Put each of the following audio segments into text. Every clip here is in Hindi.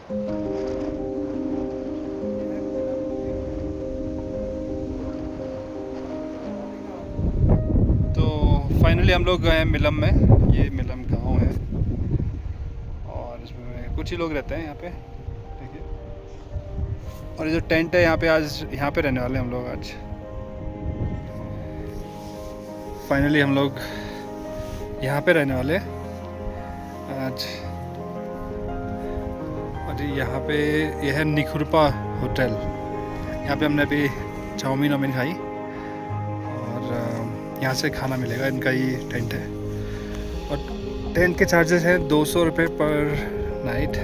तो फाइनली हम लोग गए हैं मिलम में। ये मिलम गांव है और इसमें कुछ ही लोग रहते हैं यहाँ पे, देखिए। और ये जो टेंट है यहाँ पे, आज यहाँ पे रहने वाले हैं हम लोग आज। फाइनली हम लोग यहाँ पे रहने वाले आज। और यहाँ पे यह है निखुरपा होटल। यहाँ पे हमने अभी चाउमीन खाई और यहाँ से खाना मिलेगा। इनका ही टेंट है और टेंट के चार्जेस हैं 200 रुपये पर नाइट।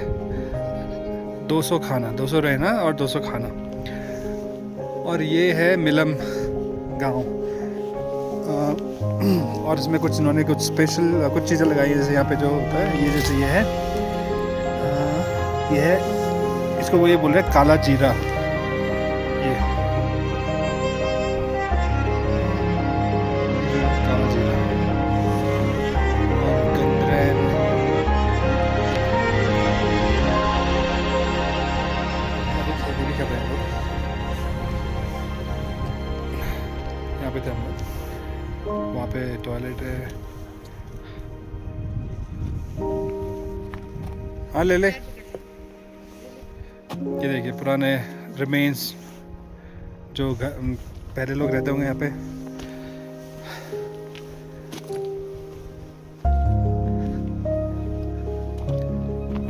200 खाना, 200 रहना और 200 खाना। और ये है मिलम गांव। और इसमें कुछ इन्होंने कुछ स्पेशल कुछ चीज़ें लगाई है, जैसे यहाँ पे जो होता है ये, जैसे ये है इसको वो ये बोल रहे हैं काला जीरा। ये काला जीरा और गंदरेन। खेती भी कर रहे हैं लोग यहाँ पे थे हम लोग। वहाँ पे टॉयलेट है। हाँ ले ले। ये देखिए पुराने रिमेन्स जो पहले लोग रहते होंगे यहाँ पे।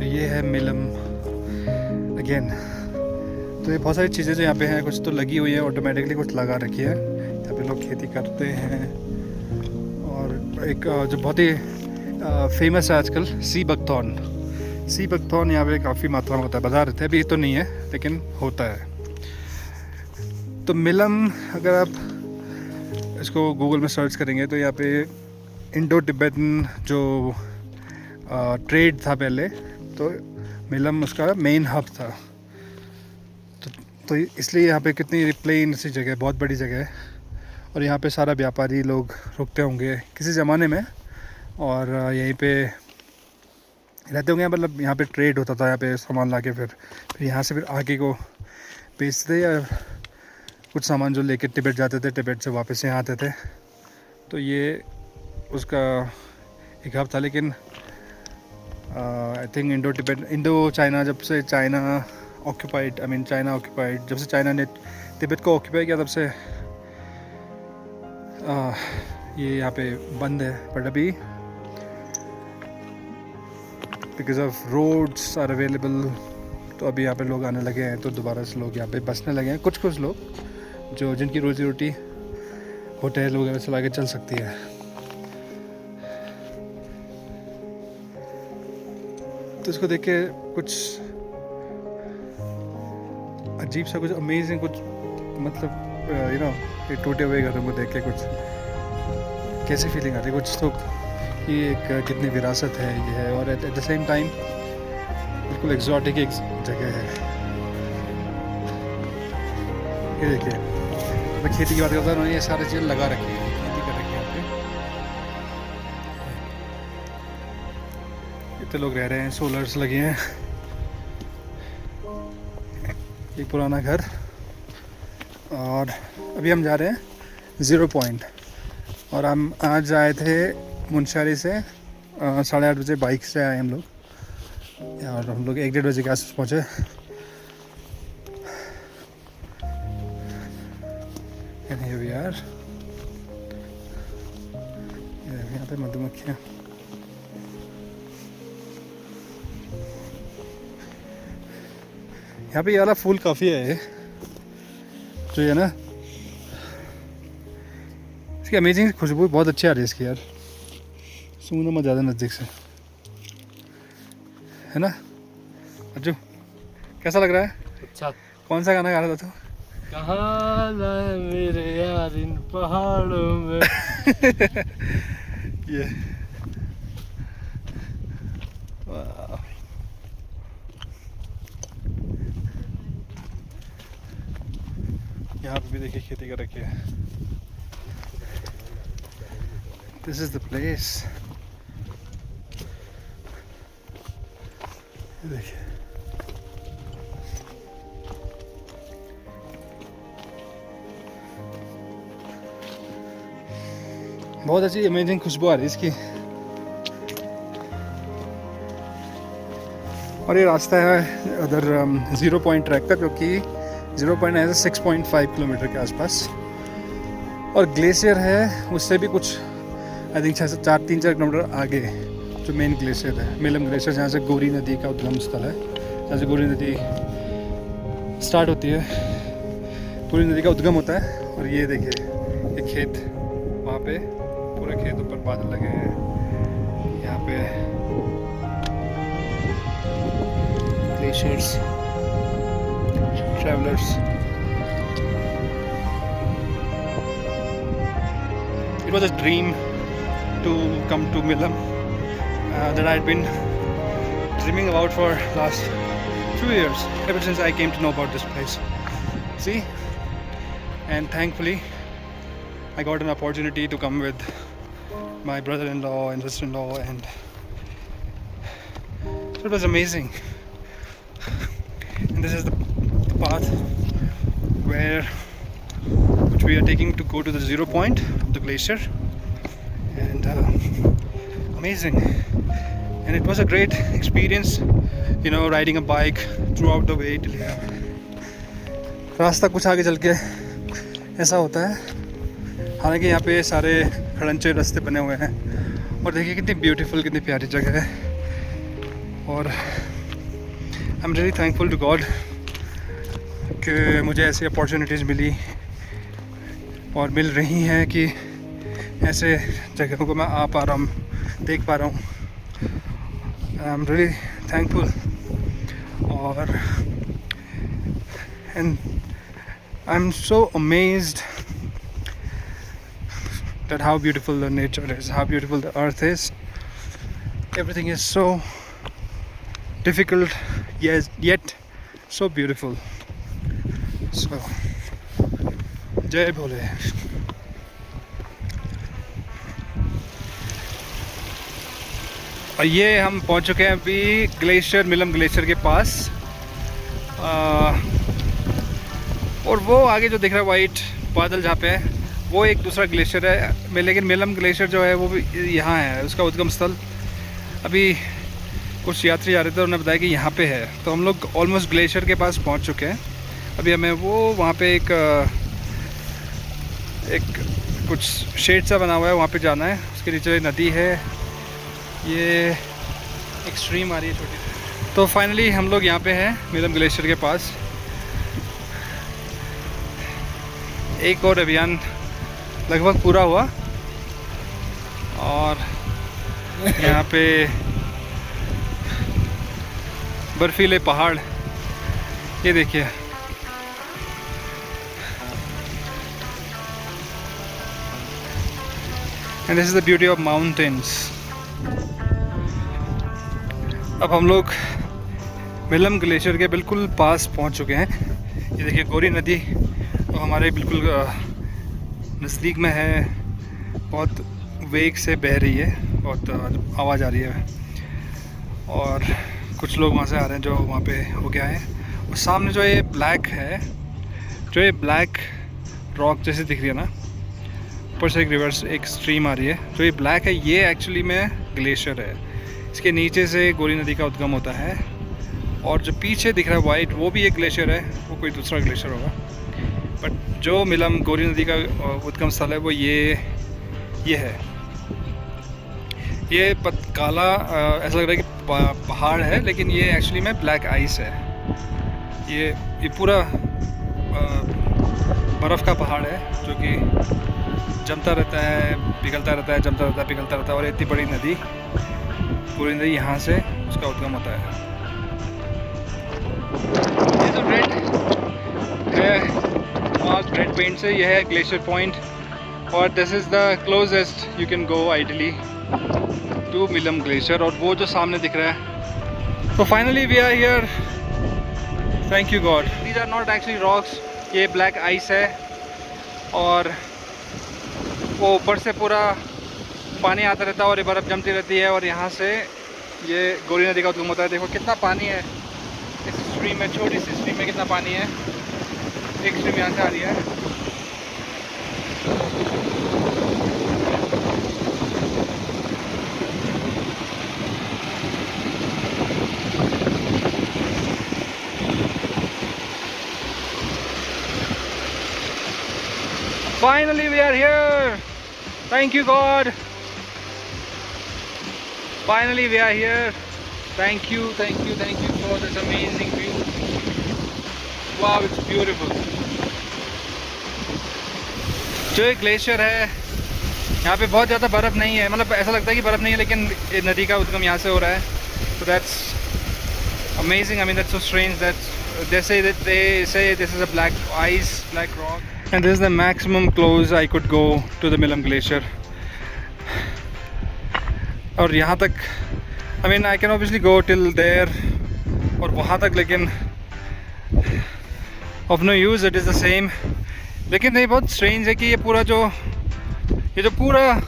ये है मिलम अगेन। तो ये बहुत सारी चीज़ें जो यहाँ पे हैं, कुछ तो लगी हुई है ऑटोमेटिकली, कुछ लगा रखी है। यहाँ पे लोग खेती करते हैं। और एक जो बहुत ही फेमस है आजकल, सी बकथॉर्न यहाँ पे काफ़ी मात्रा में होता है। बाजार रहते हैं, अभी तो नहीं है लेकिन होता है। तो मिलम अगर आप इसको गूगल में सर्च करेंगे तो यहाँ पे इंडो तिब्बतन जो ट्रेड था पहले, तो मिलम उसका मेन हब था। तो इसलिए यहाँ पे कितनी प्लेन सी जगह, बहुत बड़ी जगह है। और यहाँ पे सारा व्यापारी लोग रुकते होंगे किसी ज़माने में और यहीं पे रहते होंगे। मतलब यहाँ पे ट्रेड होता था, यहाँ पे सामान लाके फिर यहाँ से फिर आगे को बेचते या कुछ सामान जो लेके तिब्बत जाते थे, तिब्बत से वापस यहाँ आते थे। तो ये उसका एक हब था। लेकिन आई थिंक इंडो चाइना, जब से चाइना ऑक्यूपाइड, जब से चाइना ने तिब्बत को ऑक्यूपाई किया, तब से ये यहाँ पे बंद है। बट अभी because of roads are available, तो अभी यहाँ पे लोग आने लगे हैं। तो दोबारा से लोग यहाँ पे बसने लगे हैं। कुछ लोग जो जिनकी रोजी रोटी होटल वगैरह चला के चल सकती है। तो इसको देख के कुछ अजीब सा, कुछ अमेजिंग, कुछ मतलब ये टूटे हुए घरों को देख के कुछ कैसी फीलिंग आती है। कुछ तो ये एक कितनी विरासत है ये है, और एट द सेम टाइम बिल्कुल एक्सोटिक एक जगह है। ये देखिए, मैं खेती की बात करता हूँ, ये सारी चीज़ें लगा रखी है, खेती कर रखी है यहाँ पे। इतने लोग रह रहे हैं, सोलर्स लगे हैं। एक पुराना घर। और अभी हम जा रहे हैं 0 पॉइंट। और हम आज आए थे मुनस्यारी से 8:30 बजे बाइक से आए हम लोग, और हम लोग 1-1:30 बजे के आसपास पहुँचे। यार यहाँ पे मधुमक्खियाँ। यहाँ पे ये वाला फूल काफ़ी है, जो है ना, इसकी अमेजिंग खुशबू बहुत अच्छी आ रही है इसकी यार। सूंघना मत ज़्यादा नज़दीक से, है ना। अज्जू कैसा लग रहा है? अच्छा। कौन सा गाना गा रहा था तू? कहाँ लाए मेरे यार इन पहाड़ों में। ये यहाँ पे भी देखिए खेती कर रखी है। This is the place. देखिए बहुत अच्छी अमेजिंग खुशबू आ रही है इसकी। और ये रास्ता है उधर 0 पॉइंट ट्रैक का, जो कि 0 पॉइंट है 6.5 किलोमीटर के आसपास। और ग्लेशियर है उससे भी कुछ आई थिंक 3-4 किलोमीटर आगे जो मेन ग्लेशियर है, मिलम ग्लेशियर, जहाँ से गोरी नदी का उद्गम स्थल है, जहाँ से गोरी नदी स्टार्ट होती है, गोरी नदी का उद्गम होता है। और ये देखिए ये खेत, वहाँ पे पूरे खेत ऊपर बादल लगे हैं, यहाँ पे glaciers, travellers. It was a dream to come to Milam that I had been dreaming about for last few years, ever since I came to know about this place. See, and thankfully I got an opportunity to come with my brother-in-law and sister-in-law, and so it was amazing. And this is the path which we are taking to go to the 0 point of the glacier, and amazing. And it was a great experience, you know, riding a bike throughout the way till here. रास्ता कुछ आगे चल के ऐसा होता है, हालांकि यहाँ पे सारे खड़ंचे रास्ते बने हुए हैं। और देखिए कितनी ब्यूटीफुल, कितनी प्यारी जगह है। और I am really thankful to God कि मुझे ऐसी अपॉर्चुनिटीज़ मिली और मिल रही हैं कि ऐसे जगहों को मैं आ पा रहा हूँ, देख पा रहा हूँ। I am really thankful. और and I am so amazed that how beautiful the nature is, how beautiful the earth is. Everything is so difficult, yes, yet so beautiful. So जय भोले। और ये हम पहुंच चुके हैं अभी ग्लेशियर, मिलम ग्लेशियर के पास। और वो आगे जो दिख रहा है वाइट बादल जहाँ पे है, वो एक दूसरा ग्लेशियर है। लेकिन मिलम ग्लेशियर जो है वो भी यहाँ है, उसका उद्गम स्थल। अभी कुछ यात्री आ रहे थे, उन्होंने बताया कि यहाँ पे है। तो हम लोग ऑलमोस्ट ग्लेशियर के पास पहुँच चुके हैं। अभी हमें वो वहाँ पे एक कुछ शेड सा बना हुआ है, वहाँ पे जाना है। उसके नीचे नदी है, ये एक स्ट्रीम आ रही है छोटी सी। तो फाइनली हम लोग यहाँ पे हैं मिलम ग्लेशियर के पास। एक और अभियान लगभग पूरा हुआ और यहाँ पे बर्फीले पहाड़, ये देखिए। And this is the beauty of mountains. अब हम लोग मिलम ग्लेशियर के बिल्कुल पास पहुँच चुके हैं। ये देखिए गोरी नदी तो हमारे बिल्कुल नज़दीक में है, बहुत वेग से बह रही है, बहुत आवाज़ आ रही है। और कुछ लोग वहाँ से आ रहे हैं जो वहाँ पे हो गया है। और सामने जो ये ब्लैक है, जो ये ब्लैक रॉक जैसे दिख रही है ना, ऊपर से एक रिवर्स एक स्ट्रीम आ रही है। जो ये ब्लैक है ये एक्चुअली में ग्लेशियर है, इसके नीचे से गोरी नदी का उद्गम होता है। और जो पीछे दिख रहा है वाइट, वो भी एक ग्लेशियर है, वो कोई दूसरा ग्लेशियर होगा। बट जो मिलम गोरी नदी का उद्गम स्थल है वो ये है। ये काला ऐसा लग रहा है कि पहाड़ है, लेकिन ये एक्चुअली में ब्लैक आइस है। ये पूरा बर्फ़ का पहाड़ है जो कि जमता रहता है, पिघलता रहता है, जमता रहता है, पिघलता रहता है। और इतनी बड़ी नदी गोरी नदी, यहाँ से उसका उद्गम होता है। ये जो रेड है मार्क रेड पेंट से, यह है ग्लेशियर पॉइंट। और this is the closest you can go ideally to Milam glacier. और वो जो सामने दिख रहा है, तो finally we are here, thank you God. These are not actually rocks, ये ब्लैक आइस है। और वो ऊपर से पूरा पानी आता रहता है और ये बर्फ़ जमती रहती है। और यहाँ से ये गोरी नदी का उद्गम होता है। देखो कितना पानी है इस स्ट्रीम में, छोटी सी स्ट्रीम में कितना पानी है। एक स्ट्रीम यहाँ से आ रही है Finally we are here. Thank you God. Finally we are here. Thank you for this amazing view. Wow, it's beautiful. जो एक ग्लेशियर है यहाँ पे बहुत ज़्यादा बर्फ़ नहीं है, मतलब ऐसा लगता है कि बर्फ़ नहीं है लेकिन नदी का उद्गम यहाँ से हो रहा है. So that's amazing. I mean that's so strange that they say this is a black ice, black rock. And this is the maximum close I could go to the Milam Glacier. और यहाँ तक I mean I can obviously go till there और वहाँ तक, लेकिन of no use, it is the same. लेकिन ये बहुत strange है कि ये जो पूरा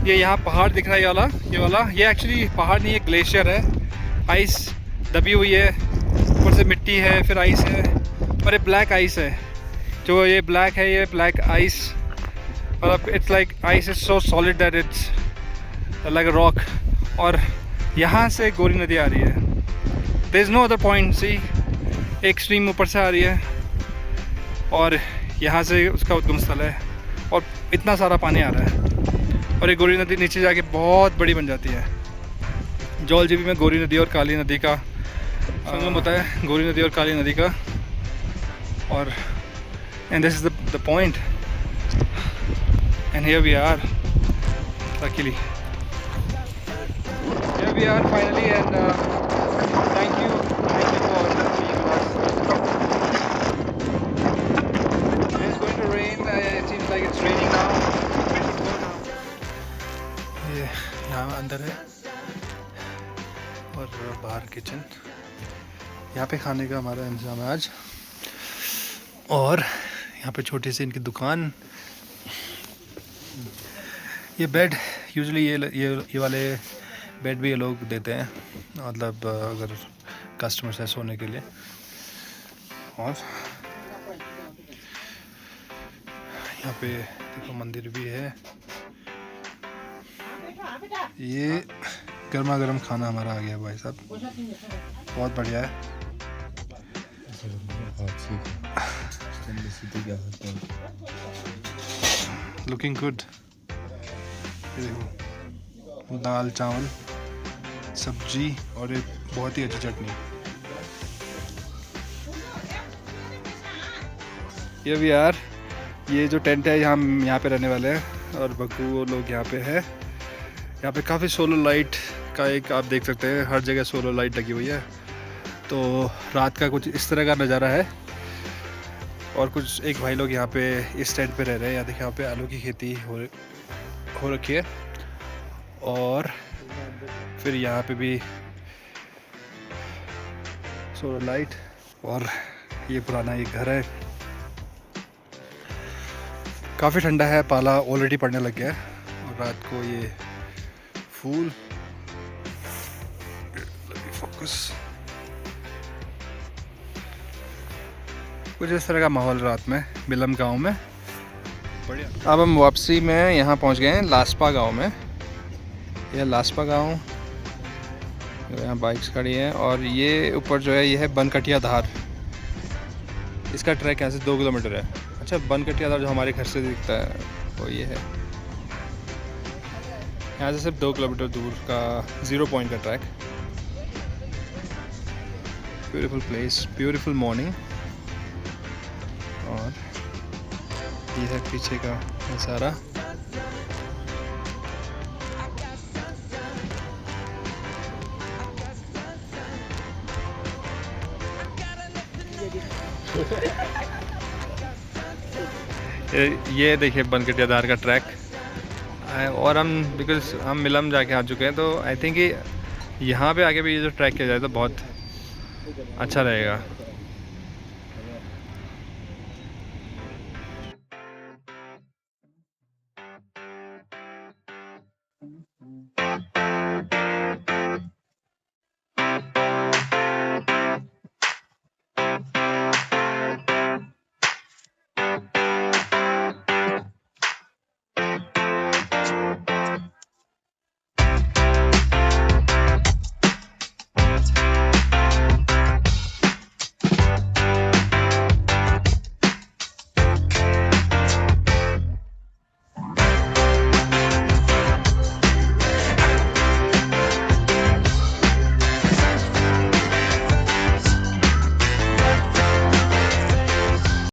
ये यहाँ पहाड़ दिख रहा है, ये वाला ये एक्चुअली पहाड़ नहीं है, ग्लेशियर है. आइस दबी हुई है, ऊपर से मिट्टी है, फिर आइस है और ये ब्लैक आइस है. जो ये ब्लैक है, ये ब्लैक आइस, मतलब it's like ice is so solid that it's like a rock. और यहाँ से गोरी नदी आ रही है. There is no other point. See एक स्ट्रीम ऊपर से आ रही है और यहाँ से उसका उद्गम स्थल है और इतना सारा पानी आ रहा है. और ये गोरी नदी नीचे जाके बहुत बड़ी बन जाती है. जौलजीबी में गोरी नदी और काली नदी का संगम होता है, गोरी नदी और काली नदी का. और and this is the point and here we are luckily. Here we are finally and thank you for being with us. It's going to rain. It seems like it's raining now. We should go now. ये यहाँ अंदर है और बाहर किचन. यहाँ पे खाने का हमारा इंतजाम है आज. और यहाँ पे छोटी सी इनकी दुकान. ये बेड यूजुअली ये वाले बेड भी ये लोग देते हैं, मतलब अगर कस्टमर्स है सोने के लिए. और यहाँ पे देखो मंदिर भी है. ये गर्मा गर्म खाना हमारा आ गया भाई साहब, बहुत बढ़िया है. Looking good. ये देखो दाल चावल सब्जी और एक बहुत ही अच्छी चटनी. ये भी यार, ये जो टेंट है यहाँ पे रहने वाले हैं और बकू वो लोग यहाँ पे है. यहाँ पे काफ़ी सोलर लाइट का एक आप देख सकते हैं, हर जगह सोलर लाइट लगी हुई है. तो रात का कुछ इस तरह का नज़ारा है. और कुछ एक भाई लोग यहाँ पे इस टेंट पे रह रहे हैं. यहाँ देखिए, यहाँ पे आलू की खेती हो रखी है. और फिर यहाँ पे भी सोलर लाइट. और ये पुराना एक घर है, काफ़ी ठंडा है, पाला ऑलरेडी पड़ने लग गया है. और रात को ये फूल फोकस, कुछ इस तरह का माहौल रात में मिलम गांव में. बढ़िया. अब हम वापसी में यहाँ पहुँच गए हैं लास्पा गांव में. यह लास्पा गांव, यहाँ बाइक्स खड़ी हैं. और ये ऊपर जो है ये है बनकटिया धार. इसका ट्रैक यहाँ से 2 किलोमीटर है. अच्छा, बनकटिया धार जो हमारे घर से दिखता है वो ये है. यहाँ से सिर्फ 2 किलोमीटर दूर का 0 पॉइंट का track. Beautiful place, beautiful morning. और ये है पीछे का नज़ारा. ये देखिए बनकटिया धार का ट्रैक. और हम मिलम जाके आ चुके हैं, तो आई थिंक यहाँ पे आके भी ये जो ट्रैक किया जाए तो बहुत अच्छा रहेगा.